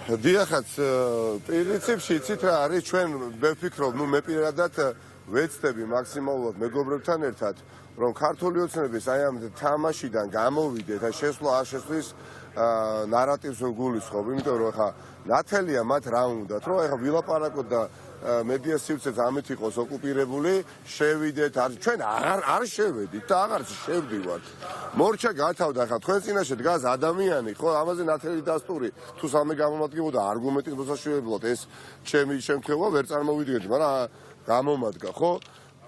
დიახაც, პრინციპში იცით რა არის, ჩვენ ვფიქრობ, მე პირადად ვეცდები მაქსიმალურად მეგობრებთან ერთად, რომ ქართული ოცნების აი ამ თამაშიდან გამოვიდეთ და შესვლის ნარატივს ვერ გულისხმობ, იმიტომ რომ ხა ნათელია მათ რა უნდათ, რომ ეხა ვილაპარაკოთ და მედია სივრცეც ამით იყოს ოკუპირებული, შევიდეთ, ჩვენ არ შევედით და აღარც შევდივართ. მორჩა გათავდა ხა თქვენ წინაშე დგას ადამიანი, ხო, ამაზე ნათელი დასტური, თუ სამე გამომადგებოდა არგუმენტით მოსაშუალებლად ეს ჩემი შემთხვევა ვერ წარმოვიდგენდი, მაგრამ გამომადგა, ხო?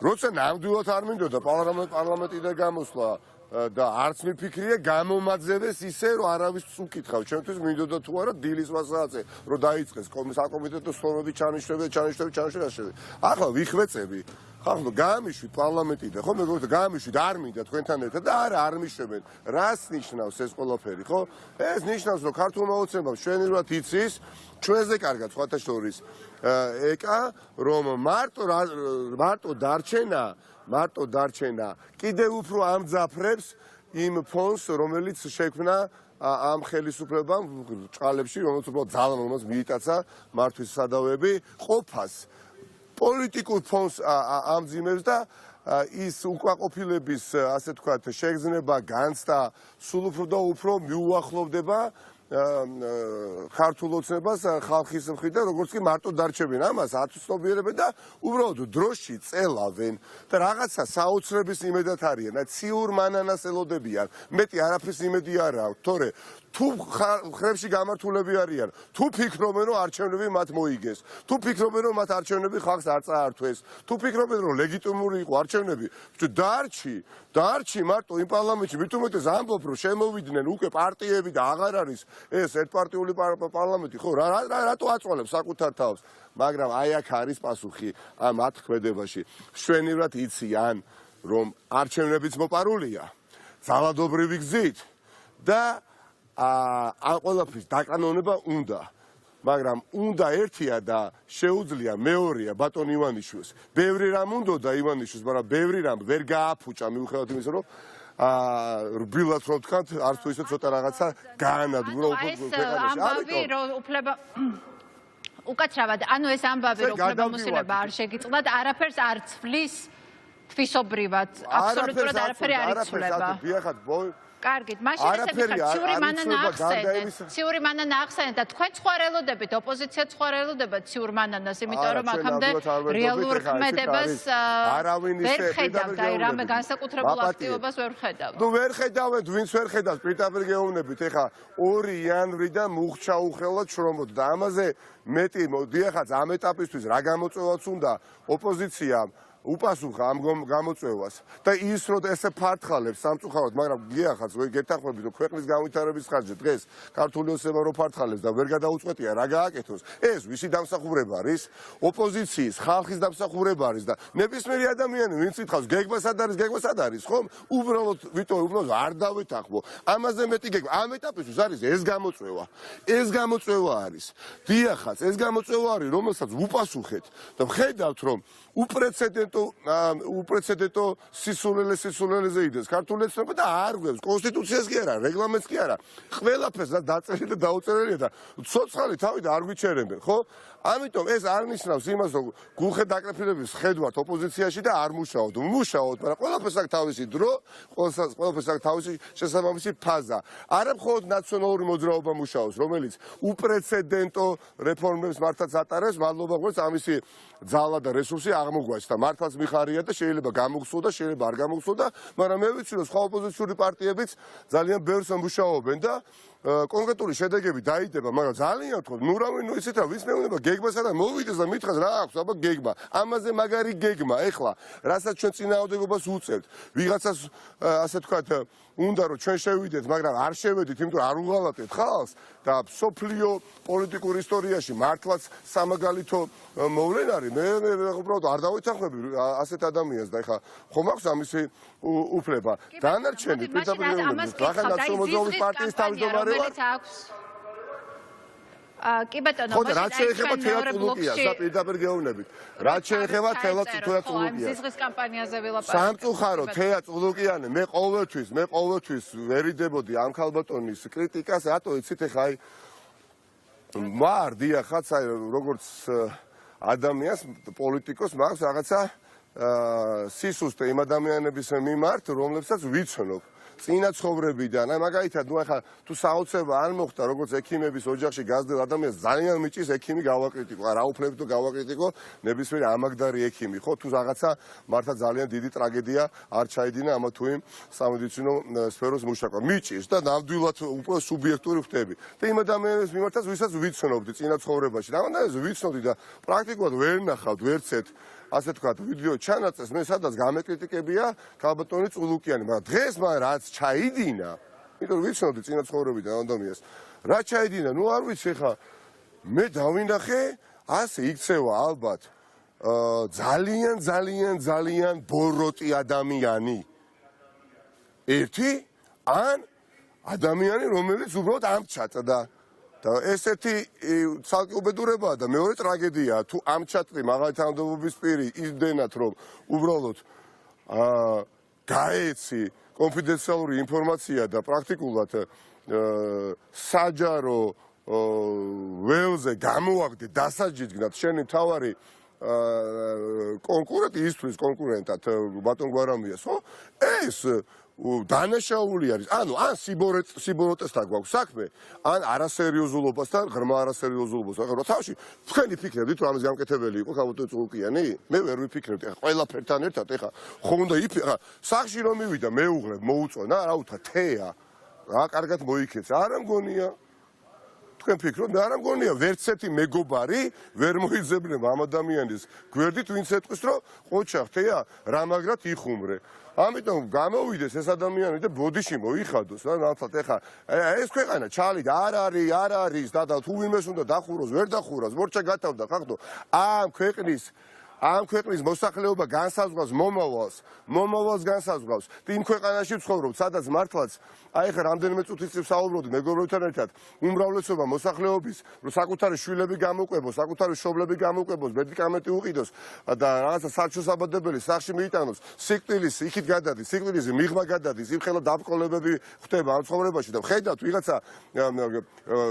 როცა ნამდვილად არ მინდოდა პარლამენტიდან გამოსვლა და არც მიფიქრია გამომაძევეს ისე რომ არავის უკითხავ ჩვენთვის მინდოდა თუ არა დილის ვასაათზე რომ დაიწყეს საკომიტეტო სხდომები ჩანიშნები ახლა ვიხვეწები ახლა გამიშვით პარლამენტიდან ხო მეგობრებო გამიშვით არ მინდა თქვენთან ერთად და არ მიშვებენ რას ნიშნავს ეს ყველაფერი ხო ეს ნიშნავს რომ ქართულმა ოცნებამ შვენივრად იცის ჩვენზე კარგად სხვათა შორის ეკა რომ მარტო დარჩენა კიდევ უფრო ამძაფრებს იმ ფონს რომელიც შექმნა ამ ხელისუფლებამ ჭყალებში რომელიც უბრალოდ ძალამ რომელსაც მიიტაცა მართვის სადავეები ყოფას პოლიტიკურ ფონს ამძიმებს და ის უკმაყოფილების ასე ვთქვათ შეგრძნება განცდა სულ უფრო და უფრო მიუახლოვდება ქართულ ოცნებას ხალხის მხრიდან როგორც კი მარტო დარჩებენ ამას არ ცნობიერებენ და უბრალოდ დროში წელავენ და რაღაცა საოცრების იმედად არიან და ციურ მანანას ელოდებიან მეტი არაფრის იმედი არ აქვს თორე თუ ხრებში გამართულები არიან თუ ფიქრობენ რომ არჩევნები მათ მოიგეს თუ ფიქრობენ რომ მათ არჩევნები ხალხს არ წაართვეს თუ ფიქრობენ რომ ლეგიტიმური იყო არჩევნები დარჩი მარტო იმ პარლამენტში მით უმეტეს ამბობ რომ შემოვიდნენ უკვე პარტიები და აღარ არის ეს ერთპარტიული პარლამენტი ხო რატო აწვალებს საკუთარ თავს მაგრამ აი აქ არის პასუხი ამ ათქმედებაში შვენივრად იციან რომ არჩევნებიც მოპარულია ძალადობრივი გზით და ამ ყველაფრის დაკანონება უნდა მაგრამ უნდა ერთია და შეუძლია მეორეა ბატონ ივანიშვილს ბევრი რამ უნდოდა ივანიშვილს მაგრამ ბევრი რამ ვერ გააფუჭა მიუხედავად იმისა რომ რბილად რო ვთქვათ არც თუ ისე ცოტა რაღაცა გაანადგურა ქვეყანაში ამბავი რომ უფლება უკაცრავად ანუ ეს ამბავი რომ უფლებამოსილება არ შეგიწყდათ არაფერს არ ცვლის თვისობრივად აბსოლუტურად არაფერი არ იცვლება კარგით, მაშინ ესეთი ციური მანანა ახსენეთ და თქვენ ცხვარელოდებით, ოპოზიცია ცხვარელოდება ციურ მანანას, იმიტომ რომ აქამდე რეალურ ქმედებას ვერ ხედავთ, აი რამე განსაკუთრებულ აქტივობას ვერ ხედავთ. ნუ ვერ ხედავთ, ვინც ვერ ხედავს, პირდაპირ გეუბნებით, ეხა 2 იანვრიდან მუხჩა უხრელად შრომობთ და ამაზე მეტი დიახაც ამ ეტაპისთვის რა გამოწვევაც უნდა ოპოზიციამ უპასუხა ამ გამოწვევას და ის რომ ესე ფართხალებს სამწუხაროდ მაგრამ გიახაც გეთანხმებით რომ ქვეყნის განვითარების ხარჯზე დღეს ქართული ოცნება რო ფართხალებს და ვერ გადაუწყვეტია რა გააკეთოს ეს ვისი დამსახურება არის ოპოზიციის ხალხის დამსახურება არის და ნებისმიერი ადამიანი ვინც ითხოვს გეგმა სად არის ხომ უბრალოდ არ დავეთანხმო ამაზე მეტი გეგმა ამ ეტაპისთვის არის ეს გამოწვევა არის დიახაც ეს გამოწვევა არის რომელსაც უპასუხეთ და ვხედავთ რომ უპრეცედენტო სისულელეზე იდეს ქართული ოცნება და არ გვევს კონსტიტუციას კი არა რეგლამენტს კი არა ყველაფერს დაწერილი და დაუწერელია და ცოცხალი თავი და არ გვიჩერებენ ხო ამიტომ ეს არ ნიშნავს იმას რომ გულხეთ დაკრეფილების ხედვართ ოპოზიციაში და არ მუშაობთ მაგრამ ყველაფერს აქვს თავისი დრო ყველაფერს აქვს თავისი შესაბამისი ფაზა არა მხოლოდ ნაციონალური მოძრაობა მუშაობს რომელიც უპრეცედენტო რეფორმებს მართლაც ატარებს მადლობა გქონდეს ამისი ძალა და რესურსი აღმოგვაჩნდა და მართლაც მიხარია და შეიძლება გამოგხსოვ და შეიძლება არ გამოგხსოვ და მაგრამ მე ვიცი რომ სხვა ოპოზიციური პარტიებიც ძალიან ბევრს მუშაობენ და კონკრეტული შედეგები დაიდება, მაგრამ ძალიან ვთქვათ, ნუ ისეთ რა ვის მეუბნება გეგმასა და მოვიდეს და მითხრას რა აქვს, აბა გეგმა. ამაზე მაგარი გეგმა, ეხლა, რასაც ჩვენ წინააღმდეგობას უწევთ. ვიღაცას ასე ვთქვათ, უნდა რომ ჩვენ შევიდეთ, მაგრამ არ შევედით, იმიტომ რომ არ უღალატეთ ხალხს და სოფლიო პოლიტიკურ ისტორიაში მართლაც სამაგალითო მოვლენ არის. მე უბრალოდ არ დავეთანხმები ასეთ ადამიანს და ეხლა ხომ აქვს ამისი უფლება. დანარჩენი პირდაპირ ახლა ნაციონალ-მოძრაობის პარტიის თავმჯდომარე კი ბატონო, რა შეეხება თეატროლოგიას და პირდაპირ გეუბნებით. რა შეეხება თეატროლოგიას? ზიზღის კამპანიაზე ვილაპარაკეთ. სამწუხარო თეატროლოგიანი მე ყოველთვის ვერიდებოდი ამ ქალბატონის კრიტიკას, რატო იცით ეხლა მარდია ხაცაი როგორც ადამიანს პოლიტიკოს მაქვს რაღაცა სისუსტე იმ ადამიანების მიმართ რომლებსაც ვიცნობ წინა ცხოვრებიდან აი მაგალითად ნუ ახლა თუ საოცრება არ მოხდა როგორც ექიმების ოჯახში გაზრდილ ადამიანს ძალიან მიჭის ექიმი გავაკრიტიკო რა უფლებით თუ გავაკრიტიკო ნებისმიერი ამაგდარი ექიმი ხო თუ რაღაცა მართლა ძალიან დიდი ტრაგედია არ ჩაიდინა ამა თუ იმ სამედიცინო სფეროს მუშაკმა მიჭის და ნამდვილად უფრო სუბიექტური ხდები და იმ ადამიანების მიმართაც ვისაც ვიცნობდი წინა ცხოვრებაში და ამას ვიცნობდი და პრაქტიკულად ვერ ნახავთ ვერცეთ ასე თქვა ვიდეო ჩანაწეს მე სადაც გამეკრიტიკებია ქალბატონი წულუკიანი მაგრამ დღეს მან რაც ჩაიდინა იმიტომ ვიცნობდი წინა ცხოვრებიდან ანდომიას რა ჩაიდინა ნუ არ ვიცი ხა მე დავინახე ასე იქცევა ალბათ ძალიან ბოროტი ადამიანი ერთი ან ადამიანი რომელიც უბრალოდ ამჩატდა და ესეთი ცალკე უბედურებაა და მეორე ტრაგედია თუ ამჩატრი მაღალი თანამდებობის პირი იმდენად რომ უბრალოდ გაეცი კონფიდენციალური ინფორმაცია და პრაქტიკულად საჯარო ველზე გამოაგდე დასაჯიდგნად შენი თავარი კონკურენტი ისთვის კონკურენტად ბატონ გვარამიას ხო ეს დანაშაული არის ანუ ან სიბოროტესთან გვაქვს საქმე ან არასერიოზულობასთან ღრმა არასერიოზულობასთან ხო თავში თქვენი ფიქრებდით რომ ამის გამკეთებელი იყო ქალბატონი წულუკიანი მე ვერ ვიფიქრებდი ახლა ყველაფერთან ერთად ახლა ხო უნდა იფიქრა სახში რომ მივიდა მეუღლე მოუწონა რა უთხრა თეა რა კარგად მოიქეც არა მგონია თქვენ ფიქრობთ მე არა მგონია ვერც ერთი მეგობარი ვერ მოიძებნება ამ ადამიანის გვერდით ვინც ეტყვის რომ ყოჩა ხთეა რა მაგრად იხუმრე ამიტომ გამოვიდეს ეს ადამიანი და ბოდიში მოიხადოს რა ნაცვლად ეხა ეს ქვეყანა ჩალი და არ არის და თუ ვინმეს უნდა დახუროს ვერ დახურავს მორჩა გათავდა ხახტო ამ ქვეყნის მოსახლეობა განსაზღვრავს მომავალს განსაზღვრავს და იმ ქვეყანაში ვცხოვრობთ სადაც მართლაც აი ხა რამდენიმე წუთის წინ საუბრობდი მეგობრებთან ერთად უმრავლესობა მოსახლეობის რომ საკუთარი შვილები გამოყვებოს საკუთარი მშობლები გამოყვებოს მედიკამენტი უყიდოს და რაღაცა საჩვენებელი სახში მიიტანოს სიკვდილის იქით გადადის სიკვდილის მიღმა გადადის იმ ხელა დაბრკოლებები ხდება ამ ცხოვრებაში და ხედავთ ვიღაცა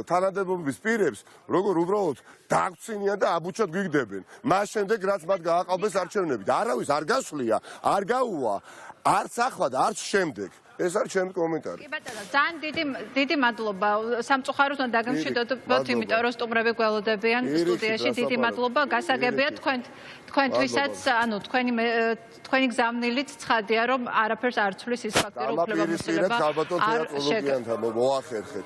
თანამდებობის პირებს როგორ უბრალოდ დაგვცინიან და აბუჩად გვიგდებენ მას შემდეგ რაც მათ გააყალბეს არჩევნები და არავის არ გასვლია არ გაუვა არც ახლა და არც შემდეგ ეს არის ჩემი კომენტარი. კი ბატონო, ძალიან დიდი მადლობა. სამწუხაროდ უნდა დაგემშვიდობოთ, იმიტომ რომ სტუმრები გველოდებიან სტუდიაში. დიდი მადლობა. გასაგებია თქვენთვისაც, ანუ თქვენი გზავნილიც ცხადია, რომ არაფერს არ ცვლის ის ფაქტი, რომ უფლებამოსილება არ შეგა. მოახერხეთ.